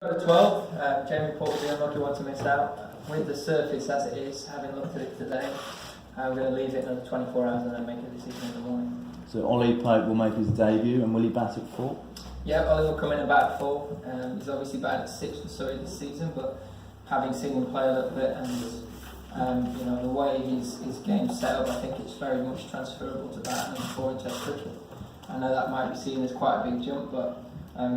Number 12, Jamie Port will be unlucky one to miss out. With the surface as it is, having looked at it today, we're going to leave it another 24 hours and then make a decision in the morning. So Ollie Pope will make his debut, and will he bat at 4? Yeah, Ollie will come in about 4. He's obviously batted at 6 for Surrey this season, but having seen him play a little bit and you know the way his game's set up, I think it's very much transferable to batting and 4 in Test cricket. I know that might be seen as quite a big jump, but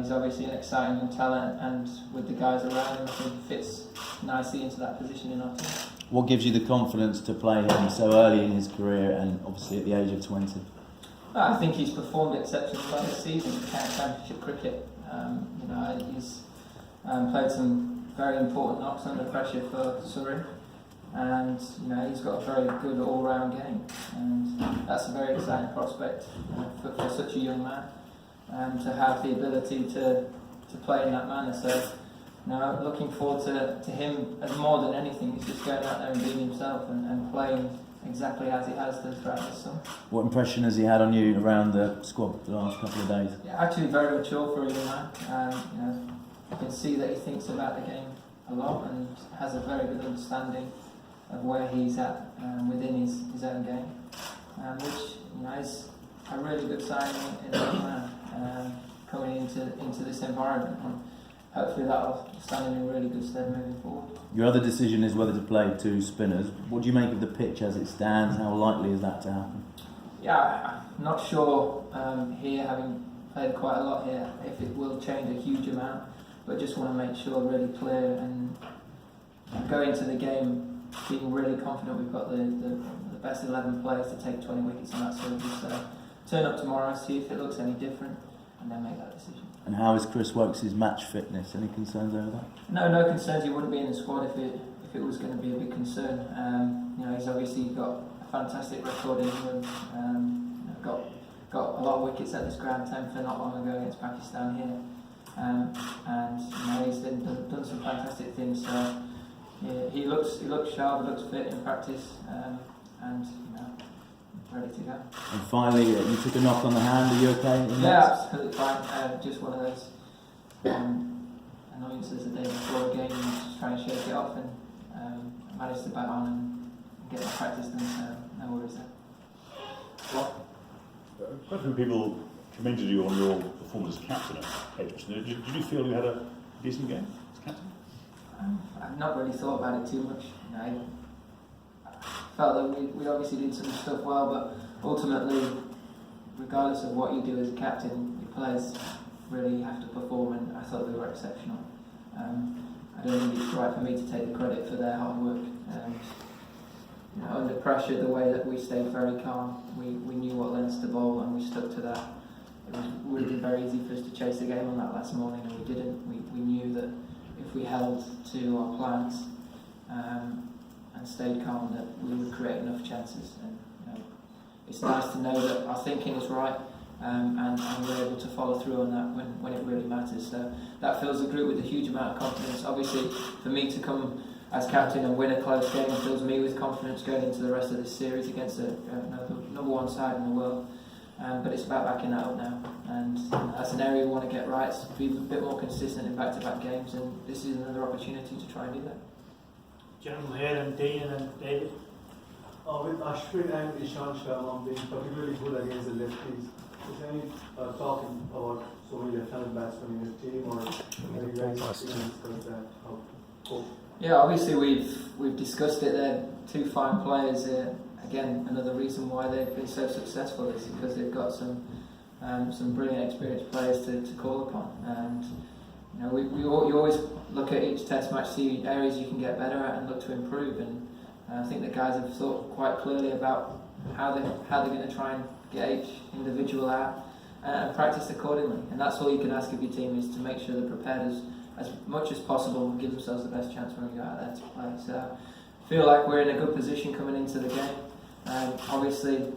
he's obviously an exciting young talent, and with the guys around him, I think he fits nicely into that position in our team. What gives you the confidence to play him so early in his career and obviously at the age of 20? I think he's performed exceptionally well this season in Championship cricket. You know, he's played some very important knocks under pressure for Surrey, and you know he's got a very good all-round game, and that's a very exciting prospect for such a young man, to have the ability to play in that manner. So, you know, looking forward to him as more than anything. He's just going out there and being himself and playing exactly as he has done throughout this summer. What impression has he had on you around the squad the last couple of days? Yeah, actually very mature for a young man. You know, you can see that he thinks about the game a lot and has a very good understanding of where he's at within his own game, which you know is a really good sign in a young man coming into this environment. And hopefully that'll stand him in really good stead moving forward. Your other decision is whether to play 2 spinners. What do you make of the pitch as it stands? How likely is that to happen? Yeah, I'm not sure here, having played quite a lot here, if it will change a huge amount, but just want to make sure really clear and go into the game being really confident we've got the best 11 players to take 20 wickets in that series. So turn up tomorrow, see if it looks any different, and then make that decision. And how is Chris Wokes' match fitness? Any concerns over that? No concerns. He wouldn't be in the squad if it was going to be a big concern. You know, he's obviously got a fantastic record in England. Got a lot of wickets at this ground, 10 for not long ago against Pakistan here, and you know he's done some fantastic things. So yeah, he looks sharp, he looks fit in practice, and you know, ready to go. And finally, you took a knock on the hand. Are you okay? Yeah, absolutely fine. Just one of those annoyances the day before a game, and just try and shake it off, and manage to bat on and get my practice done. So no worries there. Well, quite a few people commended you on your performance as captain at Edgbaston. Did you feel you had a decent game as captain? I've not really thought about it too much. You know, I felt that we obviously did some stuff well, but ultimately, regardless of what you do as a captain, your players really have to perform, and I thought they were exceptional. I don't think it's right for me to take the credit for their hard work. You know, under pressure, the way that we stayed very calm, we knew what lengths to bowl and we stuck to that. It would have been very easy for us to chase the game on that last morning, and we didn't. We knew that if we held to our plans and stayed calm, that we would create enough chances. And you know, it's nice to know that our thinking is right, and we're able to follow through on that when it really matters. So that fills the group with a huge amount of confidence. Obviously, for me to come as captain and win a close game fills me with confidence going into the rest of this series against the number 1 side in the world. But it's about backing that up now, and that's an area we want to get right, be a bit more consistent in back-to-back games, and this is another opportunity to try and do that. General here and Dean and David. With Ashwin and Ishan Sharma being particularly good against the lefties, is there any talking about so many left-handed batsmen in his team, or have you guys discussed that? Yeah, obviously we've discussed it. They're 2 fine players. Again, another reason why they've been so successful is because they've got some brilliant, experienced players to call upon. And you know, you always look at each test match, see areas you can get better at, and look to improve. And I think the guys have thought quite clearly about how they're going to try and get each individual out and practice accordingly. And that's all you can ask of your team, is to make sure they're prepared as much as possible and give themselves the best chance when we go out there to play. So I feel like we're in a good position coming into the game. Obviously, you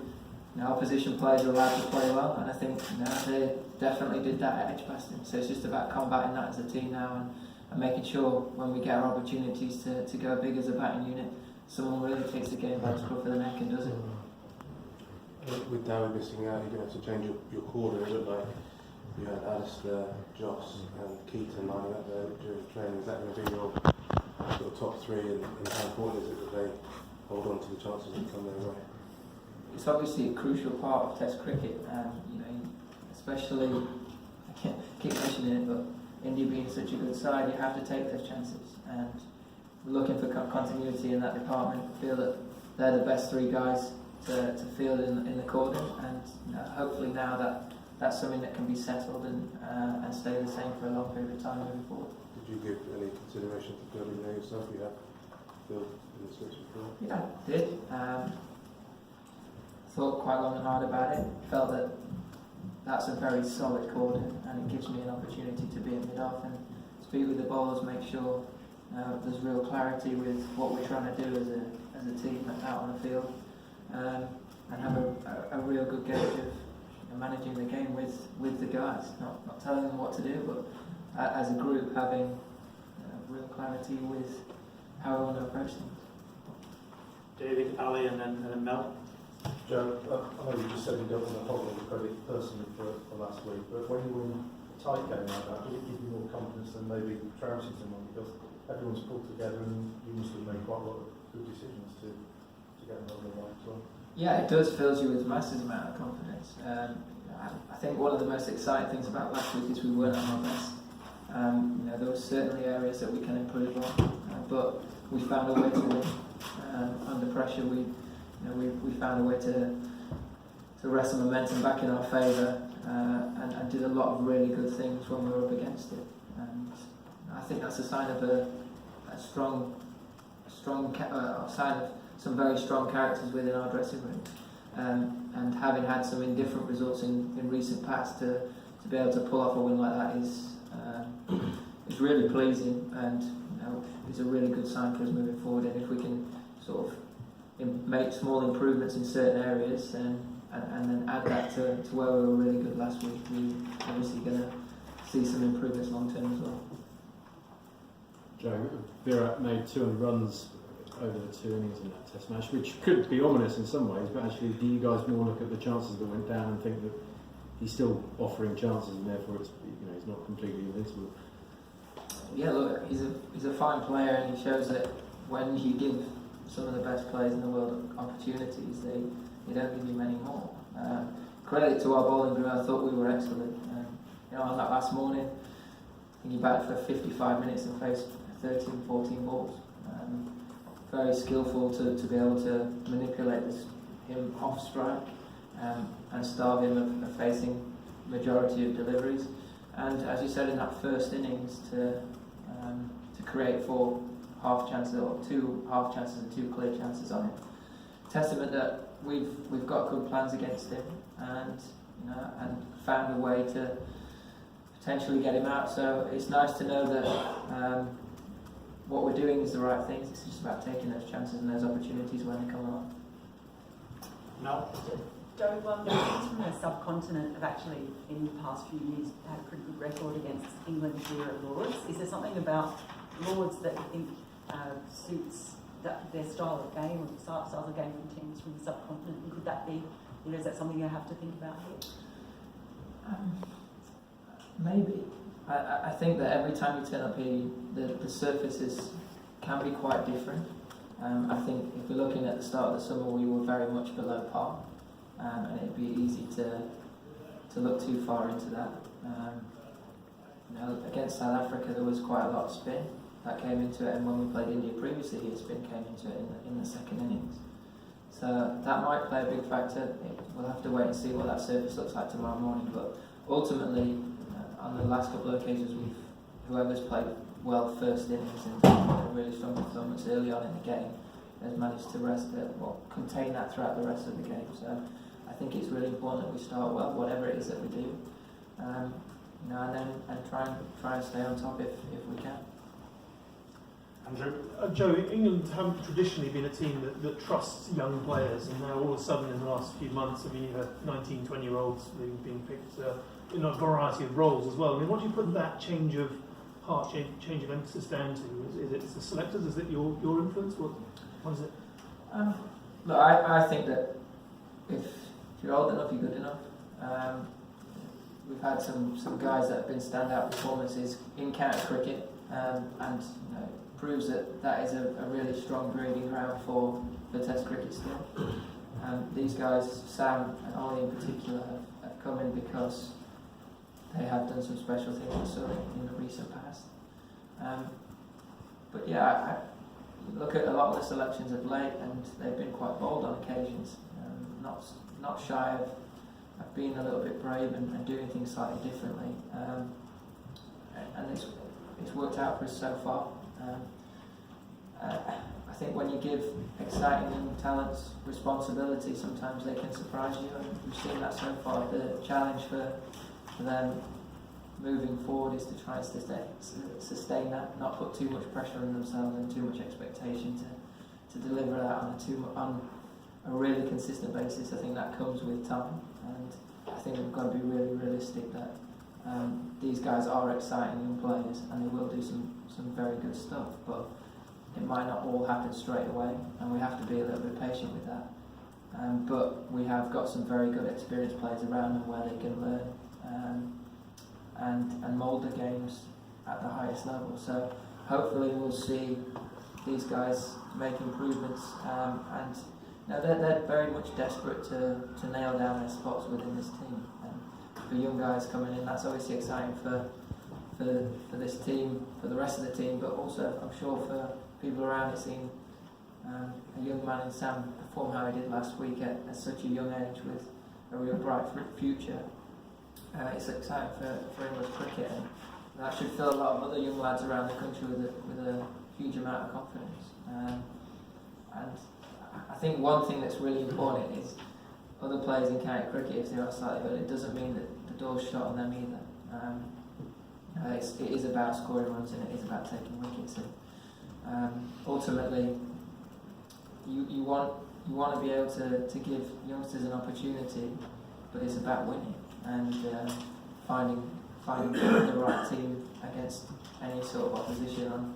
know, opposition players are allowed to play well, and I think you know, they definitely did that at Edgbaston. So it's just about combating that as a team now and making sure when we get our opportunities to go big as a batting unit, someone really takes the game by the scruff of the neck and does it. With David missing out, you're going to have to change your cordon. It looked like you had Alistair, Joss and Keaton lining up there during training, is that going to be your sort of top three, and how important is it that they hold on to the chances that come their way? It's obviously a crucial part of Test cricket, and especially, I keep mentioning it, but India being such a good side, you have to take those chances. And we're looking for continuity in that department. I feel that they're the best three guys to field in the cordon, and hopefully now that's something that can be settled and stay the same for a long period of time moving forward. Did you give any consideration to fielding there yourself? You have fielded in the switch before? Yeah, I did. Thought quite long and hard about it. Felt that that's a very solid cordon, and it gives me an opportunity to be at mid-off and speak with the bowlers, make sure there's real clarity with what we're trying to do as a team out on the field, and have a real good gauge of managing the game with the guys, not telling them what to do, but as a group having real clarity with how we want to approach things. David, Ali, and then Mel. Joe, I know you just said you don't want to hold any credit personally for last week, but when you win a tight game like that, does it give you more confidence than maybe trouncing someone, because everyone's pulled together and you must have made quite a lot of good decisions to get them over the line as well? Yeah, it does fill you with a massive amount of confidence. I think one of the most exciting things about last week is we weren't at our best. There were certainly areas that we can improve on, but we found a way to win. Under pressure, we found a way to wrest the momentum back in our favour, and did a lot of really good things when we were up against it. And I think that's a sign of a strong sign of some very strong characters within our dressing room. And having had some indifferent results in recent past, to be able to pull off a win like that is really pleasing, and is a really good sign for us moving forward. And if we can sort of make small improvements in certain areas and then add that to where we were really good last week, we're obviously going to see some improvements long term as well. Joe, Virat made 200 runs over the 2 innings in that Test match, which could be ominous in some ways, but actually, do you guys more look at the chances that went down and think that he's still offering chances, and therefore it's he's not completely invincible? Yeah, look, he's a fine player, and he shows that when you give some of the best players in the world opportunities, they don't give you many more. Credit to our bowling group, I thought we were excellent. On that last morning, I think he batted for 55 minutes and faced 13, 14 balls. Very skillful to be able to manipulate him off strike and starve him of facing majority of deliveries. And as you said in that first innings, to create 4 half chances, or 2 half chances and 2 clear chances on him. Testament that we've got good plans against him, and found a way to potentially get him out. So it's nice to know that what we're doing is the right things. It's just about taking those chances and those opportunities when they come along. Mel. Joe, teams from the subcontinent have actually, in the past few years, had a pretty good record against England here at Lords. Is there something about Lords that you think suits their style of game, or the style of game from teams from the subcontinent? And could that be, is that something you have to think about here? Maybe. I think that every time you turn up here, the surfaces can be quite different. I think if we're looking at the start of the summer, we were very much below par, and it'd be easy to look too far into that. Against South Africa, there was quite a lot of spin that came into it, and when we played India previously, spin came into it in the second innings. So that might play a big factor. We'll have to wait and see what that surface looks like tomorrow morning. But ultimately, on the last couple of occasions, whoever's played well first innings and a really strong performance early on in the game has managed to contain that throughout the rest of the game. So I think it's really important that we start well, whatever it is that we do, and try and stay on top if we can. Andrew. Joe, England haven't traditionally been a team that trusts young players, and now all of a sudden in the last few months, you've had 19, 20-year-olds being picked in a variety of roles as well. What do you put that change of heart, change of emphasis down to? Is it the selectors? Is it your influence? What is it? Look, I think that if you're old enough, you're good enough. We've had some guys that have been standout performances in county cricket and proves that is a really strong breeding ground for Test cricket still. These guys, Sam and Ollie in particular, have come in because they have done some special things in Surrey in the recent past. But yeah, I look at a lot of the selections of late, and they've been quite bold on occasions, not shy of being a little bit brave and doing things slightly differently. And it's worked out for us so far. I think when you give exciting young talents responsibility, sometimes they can surprise you, and we've seen that so far. The challenge for them moving forward is to try and sustain that, not put too much pressure on themselves and too much expectation to deliver that on a really consistent basis. I think that comes with time, and I think we've got to be really realistic that these guys are exciting young players and they will do some very good stuff, but it might not all happen straight away, and we have to be a little bit patient with that. But we have got some very good experienced players around them where they can learn and mould the games at the highest level. So hopefully we'll see these guys make improvements, and they're very much desperate to nail down their spots within this team. And for young guys coming in, that's obviously exciting for this team, for the rest of the team, but also I'm sure for people around it, seeing a young man in Sam perform how he did last week at such a young age with a real bright future. It's exciting for English cricket, and that should fill a lot of other young lads around the country with a huge amount of confidence. And I think one thing that's really important is other players in county cricket, if they are slightly good, it doesn't mean that the door's shut on them either. It is about scoring runs, and it is about taking wickets. And ultimately, you want to be able to give youngsters an opportunity, but it's about winning and finding the right team against any sort of opposition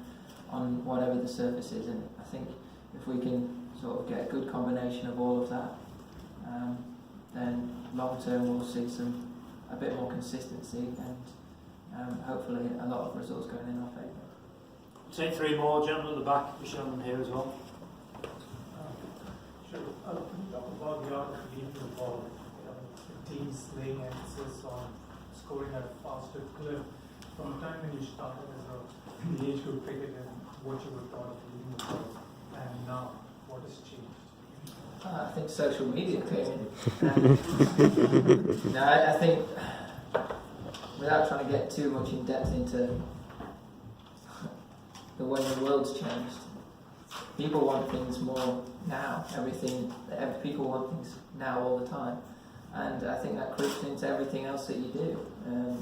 on whatever the surface is. And I think if we can sort of get a good combination of all of that, then long term we'll see a bit more consistency and hopefully a lot of results going in our favour. Take three more, gentlemen at the back. We should have them here as well. Sure. Can you talk about the art of leading the ball? The teams laying emphasis on scoring at a faster clip. From the time when you started as the age group cricket and what you were taught of leading the ball, and now what has changed? I think social media came in. No, I think without trying to get too much in depth into the way the world's changed, people want things more now. People want things now all the time, and I think that creeps into everything else that you do.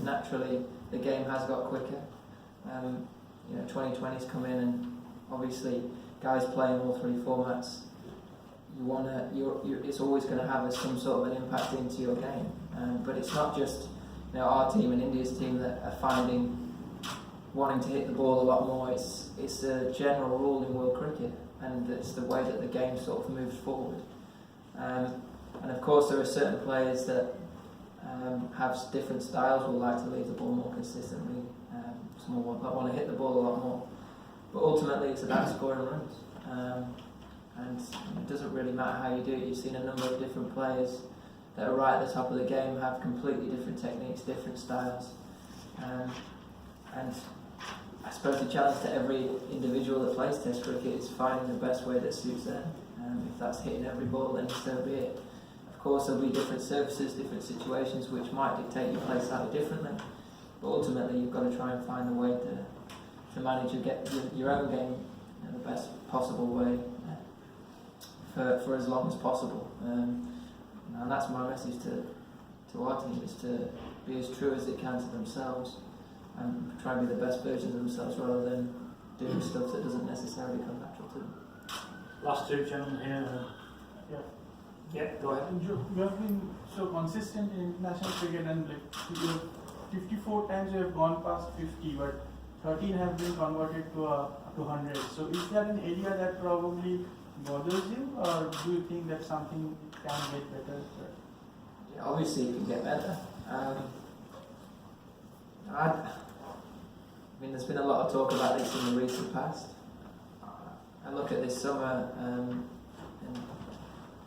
Naturally, the game has got quicker. 2020's come in, and obviously, guys playing all three formats. It's always going to have some sort of an impact into your game. But it's not just our team and India's team that are wanting to hit the ball a lot more. It's a general rule in world cricket, and it's the way that the game sort of moves forward. And of course, there are certain players that have different styles, will like to leave the ball more consistently. Some will want to hit the ball a lot more. But ultimately, it's about scoring runs. And it doesn't really matter how you do it. You've seen a number of different players that are right at the top of the game have completely different techniques, different styles. And I suppose the challenge to every individual that plays Test cricket is finding the best way that suits them. If that's hitting every ball, then so be it. Of course, there'll be different surfaces, different situations which might dictate you play slightly differently. But ultimately, you've got to try and find a way to manage your own game in the best possible way for as long as possible. And that's my message to our team, is to be as true as they can to themselves and try and be the best versions of themselves rather than doing stuff that doesn't necessarily come natural to them. Last two gentlemen here. Yeah, go ahead. You have been so consistent in international cricket, and 54 times you have gone past 50, but 13 have been converted to 100. So is there an area that probably bothers you, or do you think that something can get better? Yeah, obviously it can get better. I mean, there's been a lot of talk about this in the recent past. I look at this summer, and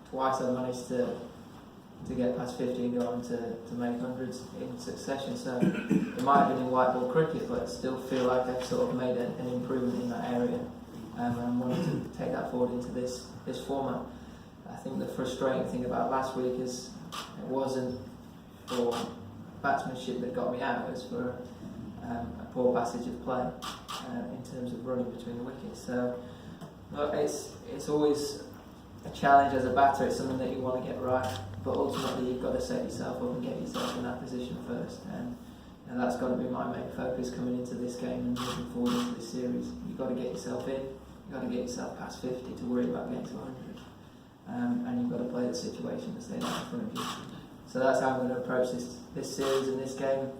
twice I've managed to get past 50 and go on to make hundreds in succession. So it might have been in white ball cricket, but I still feel like I've sort of made an improvement in that area, and I'm wanting to take that forward into this format. I think the frustrating thing about last week is it wasn't for batsmanship that got me out, it was for a poor passage of play in terms of running between the wickets. So look, it's always a challenge as a batter. It's something that you want to get right, but ultimately you've got to set yourself up and get yourself in that position first, and that's got to be my main focus coming into this game and moving forward into this series. You've got to get yourself in, you've got to get yourself past 50 to worry about getting to 100, and you've got to play the situation that's there in front of you. So that's how I'm going to approach this series and this game.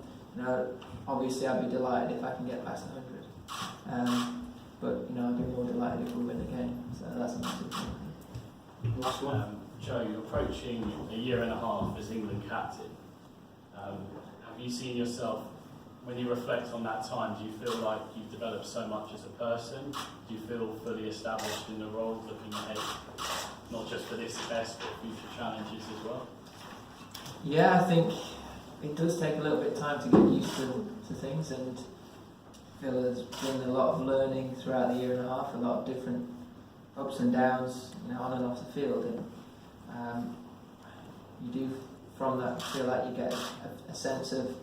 Obviously I'd be delighted if I can get past 100, but I'd be more delighted if we win the game. So that's a massive thing. Last one. Joe, you're approaching a year and a half as England captain. Have you seen yourself, when you reflect on that time, do you feel like you've developed so much as a person? Do you feel fully established in the role, looking ahead, not just for this test, but future challenges as well? Yeah, I think it does take a little bit of time to get used to things, and I feel there's been a lot of learning throughout the year and a half, a lot of different ups and downs, on and off the field, and you do from that feel like you get a sense of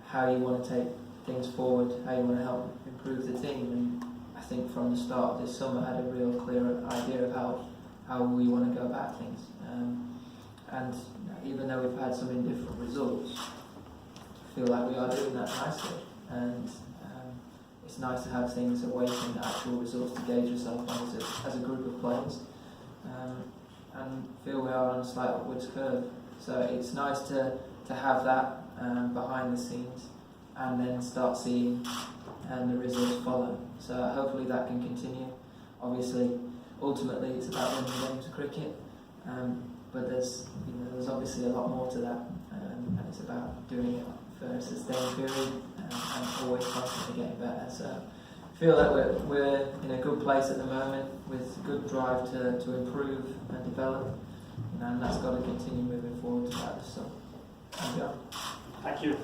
how you want to take things forward, how you want to help improve the team. And I think from the start of this summer I had a real clear idea of how we want to go about things, and even though we've had some indifferent results, I feel like we are doing that nicely, and it's nice to have things awaiting actual results to gauge yourself on as a group of players, and feel we are on a slight upwards curve. So it's nice to have that behind the scenes, and then start seeing the results follow. So hopefully that can continue. Obviously, ultimately it's about winning games of cricket, but there's obviously a lot more to that, and it's about doing it for a sustained period and always constantly getting better. So I feel that we're in a good place at the moment with good drive to improve and develop, and that's got to continue moving forward throughout the summer. Thank you.